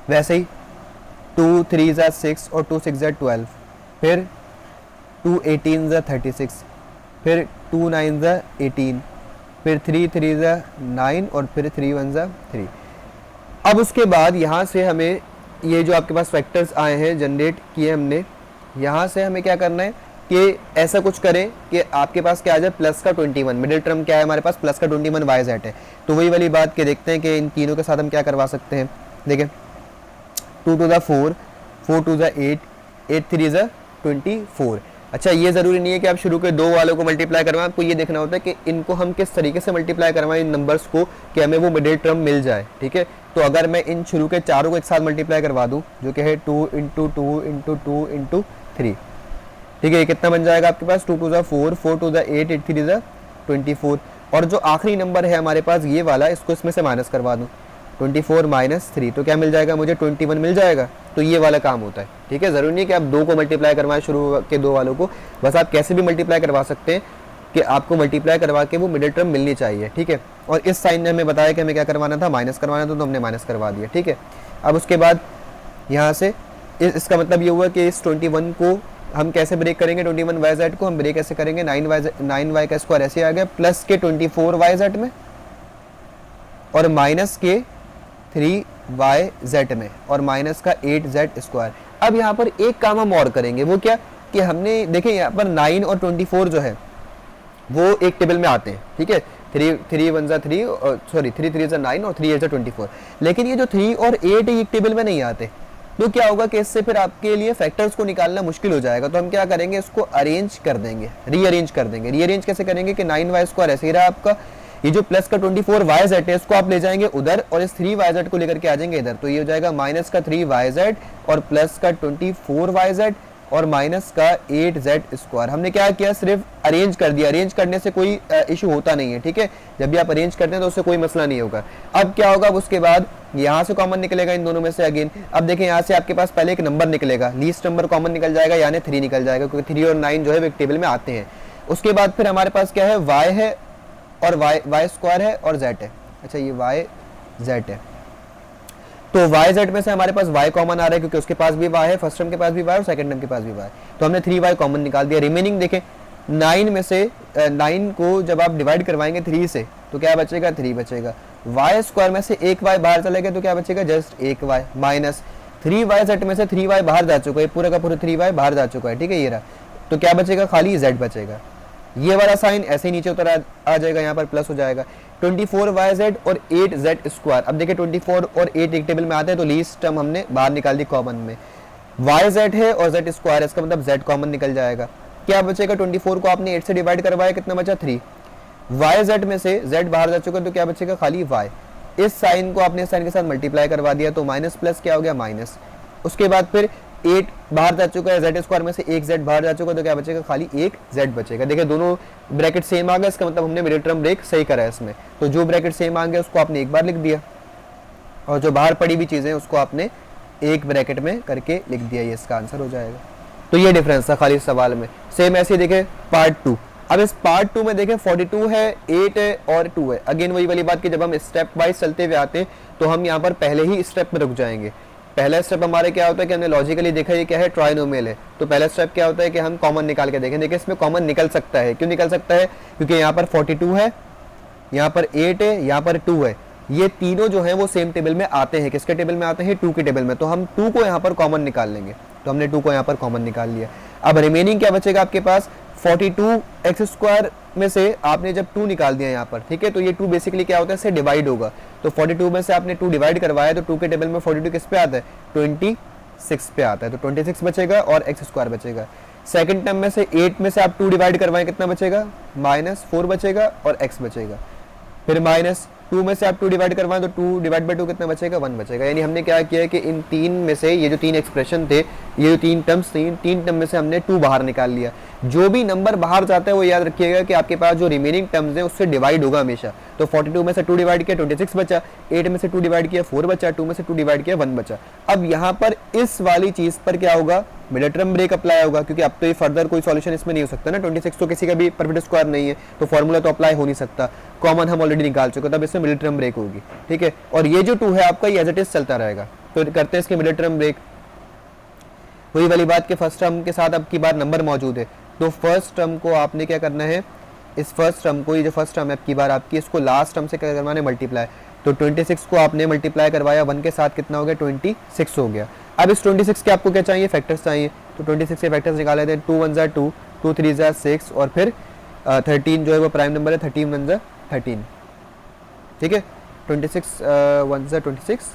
वैसे ही 2 3 जा 6 और 2 6 जा 12, फिर 2 18 जा 36, फिर 2 9 जा 18, फिर 3 3 जा 9 और फिर 3 1 जा 3। अब उसके बाद यहाँ से हमें ये जो आपके पास फैक्टर्स आए हैं जनरेट किए हमने, यहाँ से हमें क्या करना है कि ऐसा कुछ करें कि आपके पास क्या आ जाए, प्लस का 21। मिडिल टर्म क्या है हमारे पास, प्लस का 21 वाई जेड है। तो वही वाली बात के देखते हैं कि इन तीनों के साथ हम क्या करवा सकते हैं। देखें 2 2 जा 4, 4 2 जा 8, 8 3 जा 24। अच्छा, ये ज़रूरी नहीं है कि आप शुरू के दो वालों को मल्टीप्लाई करवाएं, आपको ये देखना होता है कि इनको हम किस तरीके से मल्टीप्लाई करवाएं इन नंबर्स को कि हमें वो मिडिल टर्म मिल जाए। ठीक है, तो अगर मैं इन शुरू के चारों को एक साथ मल्टीप्लाई करवा दूं, जो कि है 2 इंटू 2 इंटू 2 इंटू 3, ठीक है, ये कितना बन जाएगा आपके पास, 2 2 जा 4, 4 2 जा 8, 8 3 जा 24। और जो आखिरी नंबर है हमारे पास ये वाला, इसको इसमें से माइनस करवा दूँ, 24 माइनस 3, तो क्या मिल जाएगा मुझे, 21 मिल जाएगा। तो ये वाला काम होता है। ठीक है, ज़रूरी नहीं कि आप दो को मल्टीप्लाई करवाएं शुरू के दो वालों को, बस आप कैसे भी मल्टीप्लाई करवा सकते हैं कि आपको मल्टीप्लाई करवा के वो मिडिल टर्म मिलनी चाहिए। ठीक है, और इस साइन ने हमें बताया कि हमें क्या करवाना था, माइनस करवाना था, तो हमने माइनस करवा दिया। ठीक है, अब उसके बाद यहाँ से इसका मतलब ये हुआ कि इस 21 को हम कैसे ब्रेक करेंगे, 21 वाई जेड को हम ब्रेक कैसे करेंगे, 9 वाई का स्क्वायर ऐसे आ गया, प्लस के 24 वाई जेड में और माइनस के 3 वाई जेड में और माइनस का 8 जेड स्क्वायर। अब यहाँ पर एक काम हम और करेंगे, वो क्या कि हमने देखें यहाँ पर 9 और 24 जो है वो एक टेबल में आते हैं। ठीक है, 3 1 जा 3, सॉरी 3 3 जा 9 और 3 8 जा 24, लेकिन ये जो 3 और 8 एक टेबल में नहीं आते। तो क्या होगा कि इससे फिर आपके लिए फैक्टर्स को निकालना मुश्किल हो जाएगा। तो हम क्या करेंगे, इसको अरेंज कर देंगे, रीअरेंज कर देंगे। रीअरेंज कैसे करेंगे कि 9 वाई स्क्वायर ऐसे ही रहा आपका, ये जो प्लस का 24 वाई जेड है इसको आप ले जाएंगे उधर और इस 3 वाई जेड को लेकर के आ जाएंगे इधर। तो ये हो जाएगा माइनस का 3 वाई जेड और प्लस का 24 वाई जेड और माइनस का 8 जेड स्क्वायर। हमने क्या किया, सिर्फ अरेंज कर दिया। अरेंज करने से कोई इशू होता नहीं है। ठीक है, जब भी आप अरेंज करते हैं तो उससे कोई मसला नहीं होगा। अब क्या होगा, अब उसके बाद यहाँ से कॉमन निकलेगा इन दोनों में से अगेन। अब देखें यहाँ से आपके पास पहले एक नंबर निकलेगा, लीस्ट नंबर कॉमन निकल जाएगा, यानी 3 निकल जाएगा, क्योंकि 3 और 9 जो है एक टेबल में आते हैं। उसके बाद फिर हमारे पास क्या है, वाई है और वाई स्क्वायर है और जेड है। अच्छा, ये वाई जेड है, तो वाई जेड में से हमारे पास वाई कॉमन आ रहा है क्योंकि उसके पास भी वाई है, फर्स्ट टर्म के पास भी वाई और सेकंड टर्म के पास भी वाई। तो हमने 3 वाई कॉमन निकाल दिया। रिमेनिंग देखें 9 में से 9 को जब आप डिवाइड करवाएंगे 3 से तो क्या बचेगा, 3 बचेगा। वाई स्क्वायर में से एक वाई बाहर चला गया तो क्या बचेगा, जस्ट एक वाई, माइनस 3y z में से 3y बाहर जा चुका है, पूरा का पूरा 3y बाहर जा चुका है, ठीक है ये रहा। तो क्या बचेगा, खाली z बचेगा। ये वाला साइन ऐसे ही नीचे उतर आ जाएगा, यहाँ पर प्लस हो जाएगा। 24yz और 8z स्क्वायर, अब देखिए 24 और 8 एक टेबल में आते हैं तो लीस्ट टर्म हमने बाहर निकाल दी कॉमन में, yz है और z स्क्वायर, इसका मतलब z कॉमन निकल जाएगा। क्या बचेगा, 24 को आपने 8 से डिवाइड करवाया, कितना बचा 3, yz में से z बाहर जा चुका तो क्या बचेगा, खाली y। इस साइन को आपने साइन के साथ मल्टीप्लाई करवा दिया तो माइनस प्लस क्या हो गया, माइनस। उसके बाद फिर 8 बाहर जा चुका है, जेड स्क्वायर में से एक जेड बाहर जा चुका है तो क्या बचेगा, खाली एक जेड बचेगा। देखिए दोनों ब्रैकेट सेम आ गया, इसका मतलब हमने मिडिल टर्म ब्रेक सही करा है इसमें। तो जो ब्रैकेट सेम आ गया उसको आपने एक बार लिख दिया और जो बाहर पड़ी हुई चीज़ें उसको आपने एक ब्रैकेट में करके लिख दिया, ये इसका आंसर हो जाएगा। तो ये डिफरेंस था खाली सवाल में। सेम ऐसे देखे पार्ट 2। अब इस पार्ट 2 में देखें 42 है, 8 है और 2 है। अगेन वही वाली बात कि जब हम स्टेप वाइज चलते हुए आते हैं तो हम यहाँ पर पहले ही स्टेप में रुक जाएंगे। पहला स्टेप हमारे क्या होता है कि हमने लॉजिकली देखा ये क्या है, ट्राइनोमियल है। तो पहला स्टेप क्या होता है कि हम कॉमन निकाल के देखें। देखिए इसमें कॉमन निकल सकता है, क्यों निकल सकता है, क्योंकि यहाँ पर 42 है, यहाँ पर 8 है, यहाँ पर 2 है, ये तीनों जो है वो सेम टेबल में आते हैं। किसके टेबल में आते हैं, 2 के टेबल में। तो हम 2 को यहाँ पर कॉमन निकाल लेंगे, तो हमने 2 को यहाँ पर कॉमन निकाल लिया। अब रिमेनिंग क्या बचेगा आपके पास, 42x स्क्वायर में से आपने जब 2 निकाल दिया यहाँ पर, ठीक है, तो ये 2 बेसिकली क्या होता है, इससे डिवाइड होगा। तो 42 में से आपने 2 डिवाइड करवाया तो 2 के टेबल में 42 किस पे आता है, 26 पे आता है। तो 26 बचेगा और x स्क्वायर बचेगा। सेकंड टर्म में से 8 में से आप 2 डिवाइड करवाएं, कितना बचेगा, -4 बचेगा और x बचेगा। फिर -2 में से आप 2 डिवाइड करवाएं तो 2 डिवाइड बाई 2 कितना बचेगा, 1 बचेगा। यानी हमने क्या किया है कि इन 3 में से ये जो 3 एक्सप्रेशन थे, ये जो 3 टर्म्स थी, 3 टर्म में से हमने 2 बाहर निकाल लिया। जो भी नंबर बाहर जाता है वो याद रखिएगा कि आपके पास जो रिमेनिंग टर्म्स हैं उससे डिवाइड होगा हमेशा। तो 42 में से 2 डिवाइड किया 26 बचा, 8 में से 2 डिवाइड किया 4 बचा, 2 में से 2 डिवाइड किया 1 बचा। अब यहाँ पर इस वाली चीज पर क्या होगा, मिडिल टर्म ब्रेक अप्लाई होगा, क्योंकि अब तो ये फर्दर कोई सॉल्यूशन इसमें नहीं हो सकता ना। 26 तो किसी का भी परफेक्ट स्क्वायर नहीं है तो फॉर्मूला तो अप्लाई हो नहीं सकता, कॉमन हम ऑलरेडी निकाल चुके, तब इसमें मिडिल टर्म ब्रेक होगी, ठीक है। और ये जो 2 है आपका ये एज इट इज चलता रहेगा। तो करते हैं इसके मिडिल टर्म ब्रेक। वही वाली बात के फर्स्ट टर्म के साथ अब की बार नंबर मौजूद है, तो फर्स्ट टर्म को आपने क्या करना है, इस फर्स्ट टर्म को, ये जो फर्स्ट टर्म है अब की बार आपकी, इसको लास्ट टर्म से क्या करवाना है, मल्टीप्लाई। तो 26 को आपने मल्टीप्लाई करवाया 1 के साथ, कितना हो गया, 26 हो गया। अब इस 26 के आपको क्या चाहिए, फैक्टर्स चाहिए। तो 26 के फैक्टर्स निकाले थे, 2 1 2, 2 3 6 और फिर 13 जो है वो प्राइम नंबर है, 13 1 13, ठीक है। 26 1 26,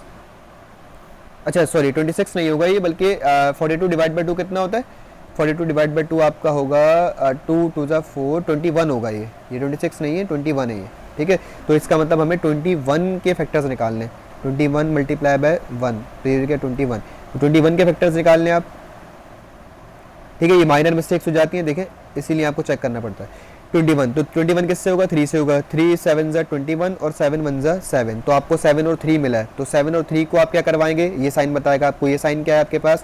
अच्छा सॉरी 26 नहीं होगा ये, बल्कि 42 डिवाइड बाई 2 कितना होता है, 42 डिवाइड बाई 2 आपका होगा 2 2 4 21 होगा। ये 26 नहीं है, 21 है ये, ठीक है। तो इसका मतलब हमें 21 के फैक्टर्स निकालने, 21 मल्टीप्लाई बाय 1 तो ये क्या 21, तो 21 के फैक्टर्स निकालने आप, ठीक है। ये माइनर मिस्टेक्स हो जाती हैं, देखें, इसीलिए आपको चेक करना पड़ता है। 21, तो 21 किससे होगा, 3 से होगा, 3 7 21 और 7 1 7, तो आपको 7 और 3 मिला है। तो 7 और 3 को आप क्या करवाएंगे, ये साइन बताएगा आपको, ये साइन क्या है आपके पास,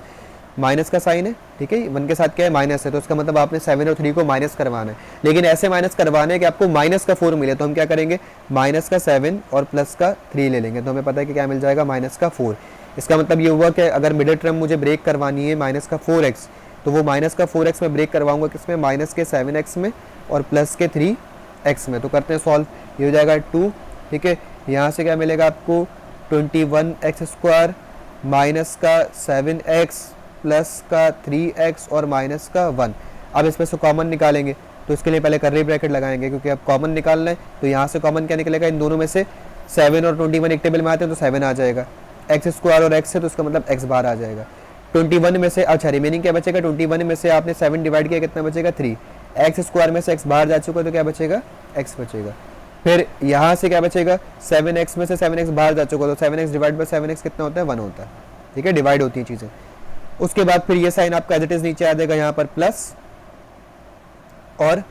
माइनस का साइन है, ठीक है। 1 के साथ क्या है, माइनस है, तो इसका मतलब आपने 7 और 3 को माइनस करवाना है। लेकिन ऐसे माइनस करवाना है कि आपको माइनस का 4 मिले, तो हम क्या करेंगे, माइनस का 7 और प्लस का 3 ले लेंगे, तो हमें पता है कि क्या मिल जाएगा, माइनस का 4। इसका मतलब ये हुआ कि अगर मिडिल टर्म मुझे ब्रेक करवानी है माइनस का 4x, तो वो माइनस का 4x में ब्रेक करवाऊंगा किसमें, माइनस के 7x में और प्लस के 3x में। तो करते हैं सॉल्व, ये हो जाएगा 2, ठीक है। यहाँ से क्या मिलेगा आपको, 21x स्क्वायर माइनस का 7x प्लस का 3x और माइनस का 1। अब इसमें से कॉमन निकालेंगे, तो इसके लिए पहले कर्ली ब्रैकेट लगाएंगे, क्योंकि अब कॉमन निकालना है। तो यहाँ से कॉमन क्या निकलेगा, इन दोनों में से 7 और 21 एक टेबल में आते हैं तो 7 आ जाएगा, x स्क्वायर और x है तो इसका मतलब x बाहर आ जाएगा। 21 में से, अच्छा रिमेनिंग क्या बचेगा, 21 में से आपने 7 डिवाइड किया, कितना बचेगा 3, x स्क्वायर में से x बाहर जा चुका तो क्या बचेगा, x बचेगा। फिर यहाँ से क्या बचेगा, 7x में से 7x बाहर जा चुका तो 7x डिवाइड बाई 7x कितना होता है, 1 होता है, ठीक है, डिवाइड होती हैं चीज़ें। उसके बाद फिर ये साइन आपका एज इट इज नीचे आ जाएगा, यहाँ पर प्लस, और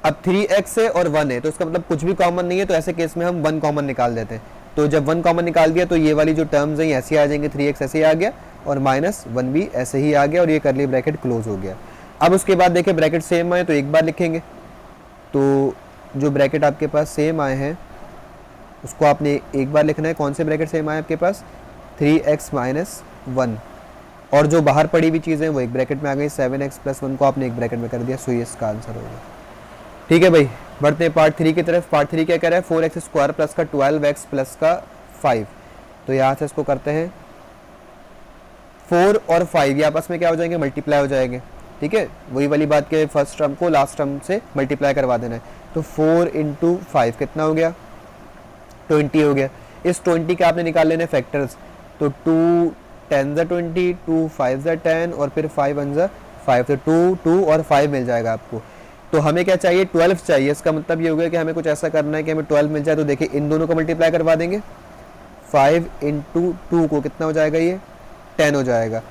अब 3x है और 1 है तो इसका मतलब कुछ भी कॉमन नहीं है, तो ऐसे केस में हम 1 कॉमन निकाल देते हैं। तो जब 1 कॉमन निकाल दिया तो ये वाली जो टर्म्स हैं ऐसे आ जाएंगे, 3x ऐसे ही आ गया और -1 भी ऐसे ही आ गया, और ये करली ब्रैकेट क्लोज हो गया। अब उसके बाद देखिए ब्रैकेट सेम आए तो एक बार लिखेंगे, तो जो ब्रैकेट आपके पास सेम आए हैं उसको आपने एक बार लिखना है। कौन से ब्रैकेट सेम आए आपके पास, 3x - 1, और जो बाहर पड़ी हुई चीज़ें वो एक ब्रैकेट में आ गई, 7x + 1 को आपने एक ब्रैकेट में कर दिया। सो ये इसका आंसर होगा, ठीक है भाई। बढ़ते हैं पार्ट 3 की तरफ। पार्ट 3 क्या कह रहा है, 4x स्क्वायर प्लस का 12x प्लस का 5। तो यहाँ से इसको करते हैं 4 और 5 ये आपस में क्या हो जाएंगे, मल्टीप्लाई हो जाएंगे। ठीक है, वही वाली बात के फर्स्ट टर्म को लास्ट टर्म से मल्टीप्लाई करवा देना है। तो 4 इंटू 5 कितना हो गया, 20 हो गया। इस 20 के आपने निकाल लेने फैक्टर्स, तो 2 10 ज़ा 20, 2 5 ज़ा 10 और फिर 5 1 ज़ा 5, तो 2 2 और 5 मिल जाएगा आपको। तो हमें क्या चाहिए, 12 चाहिए। इसका मतलब ये हो गया कि हमें कुछ ऐसा करना है कि हमें 12 मिल जाए। तो देखिए इन दोनों को मल्टीप्लाई करवा देंगे, 5 इंटू 2 को कितना हो जाएगा, ये 10 हो जाएगा।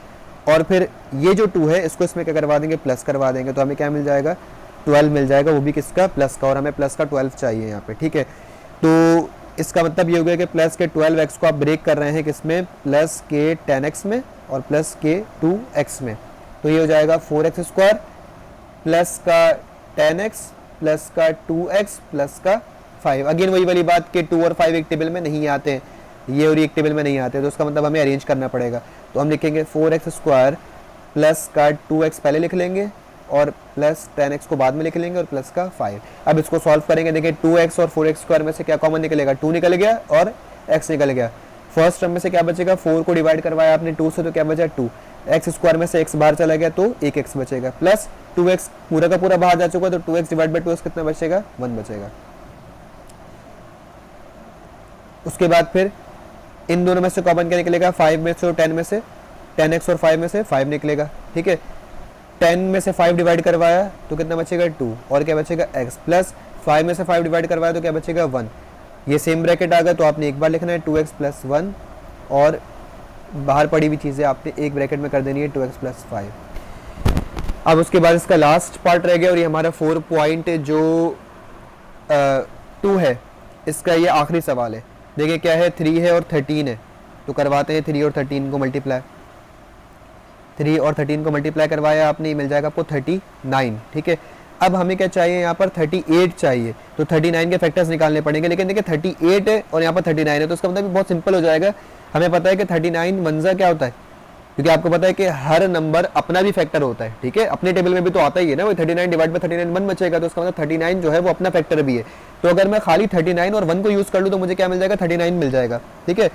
और फिर ये जो 2 है इसको इसमें क्या करवा देंगे, प्लस करवा देंगे। तो हमें क्या मिल जाएगा, 12 मिल जाएगा, वो भी किसका, प्लस का। और हमें प्लस का 12 चाहिए यहाँ पे। ठीक है, तो इसका मतलब ये हो गया कि प्लस के 12x को आप ब्रेक कर रहे हैं किसमें, प्लस के 10x में और प्लस के 2x में। तो ये हो जाएगा 4x स्क्वायर प्लस का 10x प्लस का 2x प्लस का 5। अगेन वही वाली बात कि 2 और 5 एक टेबल में नहीं आते हैं, ये और एक टेबल में नहीं आते, तो उसका मतलब हमें अरेंज करना पड़ेगा। तो हम लिखेंगे 4x स्क्वायर प्लस का 2x पहले लिख लेंगे और प्लस 10x को बाद में लिख लेंगे और प्लस का 5। अब इसको सॉल्व करेंगे। देखिए 2x और 4x स्क्वायर में से क्या कॉमन निकलेगा, 2 निकल गया और x निकल गया। फर्स्ट टर्म में से क्या बचेगा, 4 को डिवाइड करवाया आपने 2 से, तो क्या बचा 2। x स्क्वायर में से x बाहर चला गया तो 1x बचेगा, प्लस 2x पूरा का पूरा बाहर जा चुका तो 2x डिवाइड बाई 2x कितना बचेगा, 1 बचेगा। उसके बाद फिर इन दोनों में से कॉमन क्या निकलेगा, 5 में से और 10 में से, 10x और 5 में से 5 निकलेगा। ठीक है, 10 में से 5 डिवाइड करवाया तो कितना बचेगा 2 और क्या बचेगा x, प्लस 5 में से 5 डिवाइड करवाया तो क्या बचेगा 1। ये सेम ब्रैकेट आ गया तो आपने एक बार लिखना है 2x प्लस 1 और बाहर पड़ी हुई चीज़ें आपने एक ब्रैकेट में कर देनी है 2x प्लस 5। अब उसके बाद इसका लास्ट पार्ट रह गया और ये हमारा 4 पॉइंट जो 2 है इसका ये आखिरी सवाल है। देखिए क्या है, 3 है और 13 है, तो करवाते हैं 3 और 13 को मल्टीप्लाई। 3 और 13 को मल्टीप्लाई करवाया आपने, मिल जाएगा आपको 39। ठीक है, अब हमें क्या चाहिए, यहाँ पर 38 चाहिए, तो 39 के फैक्टर्स निकालने पड़ेंगे। लेकिन देखिए 38 है और यहाँ पर 39 है, तो इसका मतलब बहुत सिंपल हो जाएगा। हमें पता है कि 39 वंजा क्या होता है, क्योंकि आपको पता है कि हर नंबर अपना भी फैक्टर होता है। ठीक है, अपने टेबल में भी तो आता ही है ना, वो 39 डिवाइड बाई 39 1 बचेगा, तो उसका मतलब 39 जो है वो अपना फैक्टर भी है। तो अगर मैं खाली 39 और 1 को यूज़ कर लूँ तो मुझे क्या मिल जाएगा, 39 मिल जाएगा। ठीक है,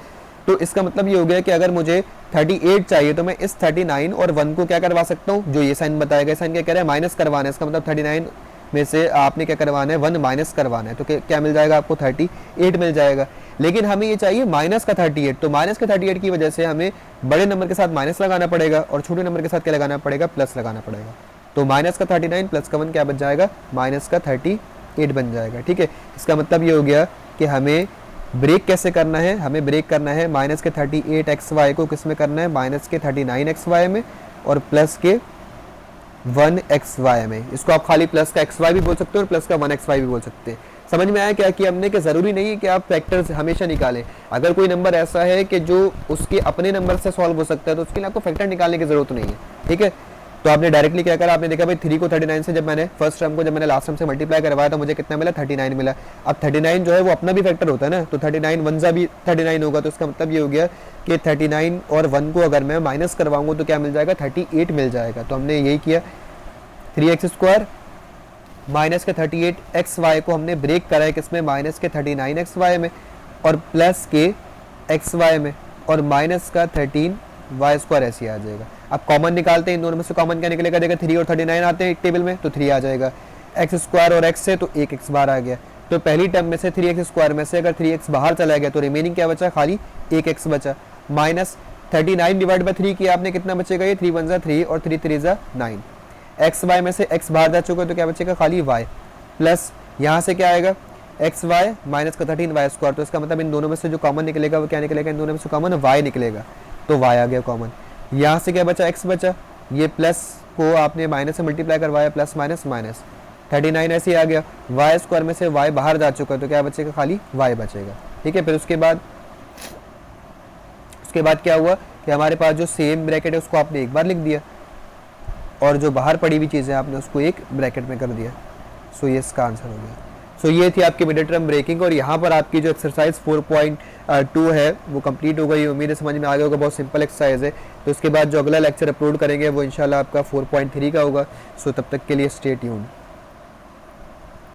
तो इसका मतलब ये हो गया कि अगर मुझे 38 चाहिए तो मैं इस 39 और 1 को क्या करवा सकता हूँ, जो ये साइन बताया गया, साइन क्या कह रहा है, माइनस करवाना है। इसका मतलब 39 में से आपने क्या करवाना है, 1 माइनस करवाना है, तो क्या मिल जाएगा आपको, 38 मिल जाएगा। लेकिन हमें ये चाहिए माइनस का 38, तो माइनस का 38 की वजह से हमें बड़े नंबर के साथ माइनस लगाना पड़ेगा और छोटे नंबर के साथ क्या लगाना पड़ेगा, प्लस लगाना पड़ेगा। तो माइनस का 39 प्लस का 1 क्या बच जाएगा, माइनस का 38 बन जाएगा। ठीक है, इसका मतलब ये हो गया कि हमें ब्रेक कैसे करना है, हमें ब्रेक करना है माइनस के 38xy को किस में करना है, माइनस के 39xy में और प्लस के 1xy में। इसको आप खाली प्लस का xy भी बोल सकते हो और प्लस का 1xy भी बोल सकते हैं। समझ में आया क्या कि हमने, कि ज़रूरी नहीं है कि आप फैक्टर्स हमेशा निकालें। अगर कोई नंबर ऐसा है कि जो उसके अपने नंबर से सॉल्व हो सकता है तो उसके लिए आपको फैक्टर निकालने की ज़रूरत नहीं है। ठीक है, तो आपने डायरेक्टली क्या करा, आपने देखा भाई 3 को 39 से जब मैंने फर्स्ट टर्म को जब मैंने लास्ट टर्म से मल्टीप्लाई करवाया तो मुझे कितना मिला, 39 मिला। अब 39 जो है वो अपना भी फैक्टर होता है ना, तो 39 वंजा भी 39 होगा, तो इसका मतलब ये हो गया कि 39 और 1 को अगर मैं माइनस करवाऊंगा तो क्या मिल जाएगा, 38 मिल जाएगा। तो हमने यही किया, 3x स्क्वायर माइनस के 38xy को हमने ब्रेक करा है किसमें, माइनस के 39xy में और प्लस के xy में और माइनस का 13y स्क्वायर ऐसे आ जाएगा। अब कॉमन निकालते हैं, इन दोनों में से कॉमन क्या निकलेगा, देखा 3 और 39 आते हैं एक टेबल में तो 3 आ जाएगा, एक्स स्क्वायर और x से तो 1x बाहर आ गया। तो पहली टर्म में से 3x स्क्वायर में से अगर 3x बाहर चला गया तो रिमेनिंग क्या बचा, खाली 1x बचा। माइनस 39 डिवाइड बाई 3 किया आपने, कितना बचेगा, ये 3 1 3 और 3 3 9। एक्स वाई में से x बाहर जा चुका है तो क्या बचेगा, खाली y, प्लस यहाँ से क्या आएगा, एक्स वाई माइनस का 13y स्क्वायर। तो इसका मतलब इन दोनों में से जो कॉमन निकलेगा वो क्या निकलेगा, इन दोनों में से कॉमन y निकलेगा, तो y आ गया कॉमन। यहाँ से क्या बचा, x बचा, ये प्लस को आपने माइनस से मल्टीप्लाई करवाया, प्लस माइनस माइनस 39 ऐसे आ गया। y स्क्वायर में से y बाहर जा चुका है तो क्या बचेगा, खाली y बचेगा। ठीक है, फिर उसके बाद क्या हुआ कि हमारे पास जो सेम ब्रैकेट है उसको आपने एक बार लिख दिया और जो बाहर पड़ी हुई चीज़ें आपने उसको एक ब्रैकेट में कर दिया। सो ये इसका आंसर हो गया। सो ये थी आपकी मिड टर्म ब्रेकिंग और यहाँ पर आपकी जो एक्सरसाइज 4.2 है वो कंप्लीट हो गई। उम्मीद है समझ में आ गया होगा, बहुत सिंपल एक्सरसाइज है। तो उसके बाद जो अगला लेक्चर अपलोड करेंगे वो इंशाल्लाह आपका 4.3 का होगा। सो तब तक के लिए स्टे ट्यून्ड।